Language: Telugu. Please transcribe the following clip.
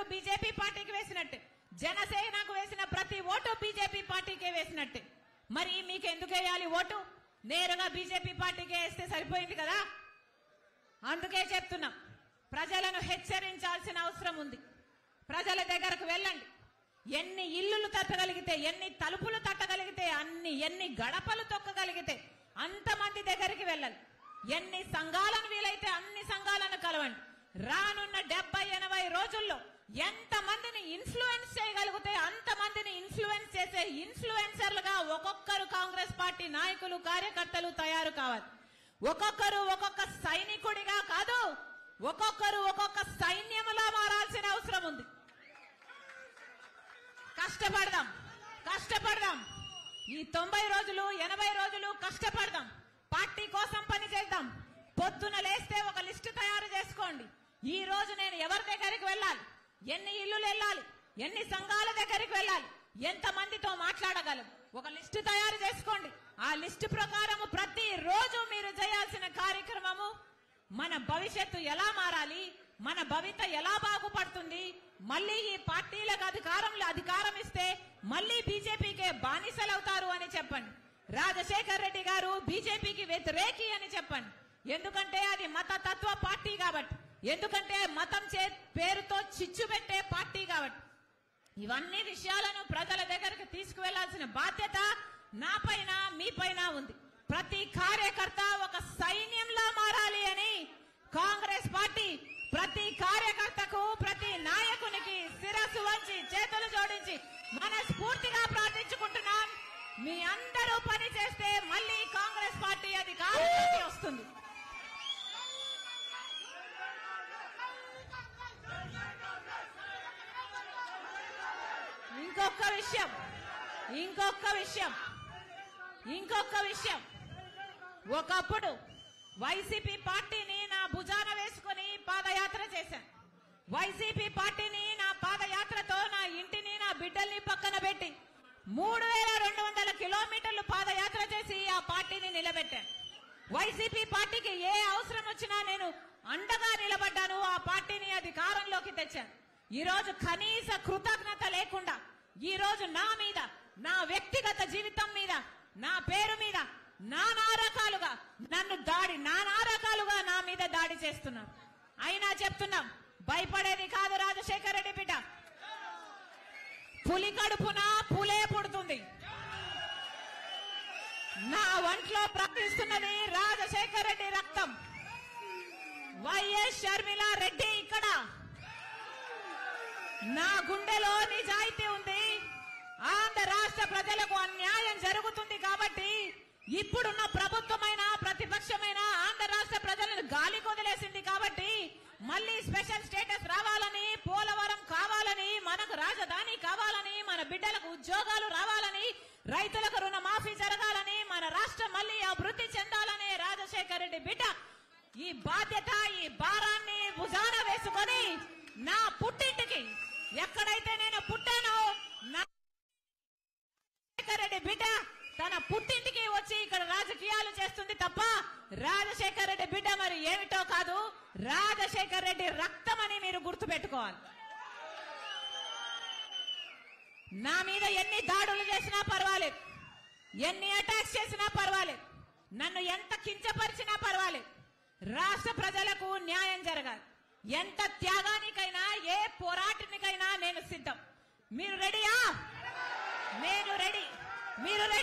ఓటు బీజేపీ పార్టీకి వేసినట్టే, జనసేనకు వేసిన ప్రతి ఓటు బీజేపీ పార్టీకే వేసినట్టే. మరి మీకు ఎందుకు వేయాలి ఓటు? నేరుగా బీజేపీ పార్టీకే వేస్తే సరిపోయింది కదా. అందుకే చెప్తున్నాం, ప్రజలను హెచ్చరించాల్సిన అవసరం ఉంది. ప్రజల దగ్గరకు వెళ్ళండి. ఎన్ని ఇల్లులు తట్టగలిగితే, ఎన్ని తలుపులు తట్టగలిగితే, ఎన్ని గడపలు తొక్కగలిగితే అంతమంది దగ్గరికి వెళ్ళాలి. ఎన్ని సంఘాలను వీలైతే అన్ని సంఘాలను కలవండి. రానున్న 70-80 రోజుల్లో ఎంతమందిని ఇన్ఫ్లుయెన్స్ చేయగలిగితే అంతమందిని ఇన్ఫ్లుయెన్స్ చేసే ఇన్ఫ్లుయెన్సర్లుగా ఒక్కొక్కరు కాంగ్రెస్ పార్టీ నాయకులు కార్యకర్తలు తయారు కావాలి. ఒక్కొక్కరు ఒక్కొక్క సైనికుడిగా కాదు, ఒక్కొక్కరు ఒక్కొక్క సైన్యములా మారాల్సిన అవసరం ఉంది. కష్టపడదాం. ఈ 90 రోజులు 80 రోజులు కష్టపడదాం. పార్టీ కోసం పని చేద్దాం. పొద్దున లేస్తే ఒక లిస్టు తయారు చేసుకోండి. ఈ రోజు నేను ఎవరి దగ్గరికి వెళ్ళాలి, ఎన్ని ఇల్లులు వెళ్ళాలి, ఎన్ని సంఘాల దగ్గరికి వెళ్ళాలి, ఎంత మందితో మాట్లాడగలం, ఒక లిస్టు తయారు చేసుకోండి. ఆ లిస్టు ప్రకారం ప్రతి రోజు మీరు చేయాల్సిన కార్యక్రమము మన భవిష్యత్తు ఎలా మారాలి, మన భవిత ఎలా బాగుపడుతుంది, మళ్ళీ ఈ పార్టీలకు అధికారం ఇస్తే మళ్ళీ బీజేపీకే బానిసలవుతారు అని చెప్పండి. రాజశేఖర్ రెడ్డి గారు బీజేపీకి వ్యతిరేకి అని చెప్పండి. ఎందుకంటే అది మతతత్వ పార్టీ కాబట్టి, ఎందుకంటే మతం పేరుతో చిచ్చు పెట్టే పార్టీ కాబట్టి. ఇవన్నీ విషయాలను ప్రజల దగ్గరకు తీసుకువెళ్లాల్సిన బాధ్యత నా పైన మీ పైన ఉంది. ప్రతి కార్యకర్త ఒక సైన్యంలా మారాలి అని కాంగ్రెస్ పార్టీ ప్రతి కార్యకర్తకు, ప్రతి నాయకునికి శిరస్సు వంచి చేతులు జోడించి మనస్ఫూర్తిగా ప్రార్థించుకుంటున్నాం. మీ అందరూ పని చేస్తే మళ్ళీ కాంగ్రెస్ పార్టీ అధికారంలోకి వస్తుంది. ఇంకొక విషయం, ఒకప్పుడు వైసీపీ పార్టీని నా భుజాన వేసుకుని పాదయాత్ర చేశాను. వైసీపీ పార్టీని నా పాదయాత్రతో నా ఇంటిని, నా బిడ్డల్ని పక్కన పెట్టి 3200 కిలోమీటర్లు పాదయాత్ర చేసి ఆ పార్టీని నిలబెట్టాను. వైసీపీ పార్టీకి ఏ అవసరం వచ్చినా నేను అండగా నిలబడ్డాను. ఆ పార్టీని అధికారంలోకి తెచ్చాను. ఈ రోజు కనీస కృతజ్ఞత లేకుండా ఈ రోజు నా మీద, నా వ్యక్తిగత జీవితం మీద, నా పేరు మీద నానా రకాలుగా నా మీద దాడి చేస్తున్నాం. అయినా చెప్తున్నాం, భయపడేది కాదు రాజశేఖర్ రెడ్డి బిడ్డ. పులి కడుపున పులే పుడుతుంది. నా ఒంట్లో ప్రవహిస్తున్నది రాజశేఖర్ రెడ్డి రక్తం. వైఎస్ షర్మిలా రెడ్డి ఇక్కడ. నా గుండెలో నిజాయితీ ఉంది. ఆంధ్ర రాష్ట్ర ప్రజలకు అన్యాయం జరుగుతుంది కాబట్టి ఇప్పుడున్న ప్రభుత్వమైన ప్రతిపక్షమైన ఆంధ్ర రాష్ట్ర ప్రజలను గాలి కొదిలేసింది కాబట్టి మళ్ళీ స్పెషల్ స్టేటస్ రావాలని, పోలవరం కావాలని, మనకు రాజధాని కావాలని, మన బిడ్డలకు ఉద్యోగాలు రావాలని, రైతులకు రుణమాఫీ జరగాలని, మన రాష్ట్రం మళ్ళీ అభివృద్ధి చెందాలని రాజశేఖర్ రెడ్డి బిడ్డ ఈ బాధ్యత, ఈ భారాన్ని భుజాన వేసుకొని నా పుట్టింటికి, ఎక్కడైతే నేను పుట్టానో నా రాజశేఖర్ రెడ్డి బిడ్డ తన పుట్టింటికి వచ్చి ఇక్కడ రాజకీయాలు చేస్తుంది తప్ప రాజశేఖర్ రెడ్డి బిడ్డ మరి ఏమిటో కాదు, రాజశేఖర్ రెడ్డి రక్తం అని మీరు గుర్తుపెట్టుకోవాలి. నా మీద ఎన్ని దాడులు చేసినా పర్వాలేదు, ఎన్ని అటాక్స్ చేసినా పర్వాలేదు, నన్ను ఎంత కించపరిచినా పర్వాలేదు, రాష్ట్ర ప్రజలకు న్యాయం జరగాలి. ఎంత త్యాగానికైనా, ఏ పోరాటానికైనా నేను సిద్ధం. మీరు రెడీయా? నేను రెడీ. మీరు రెడీ?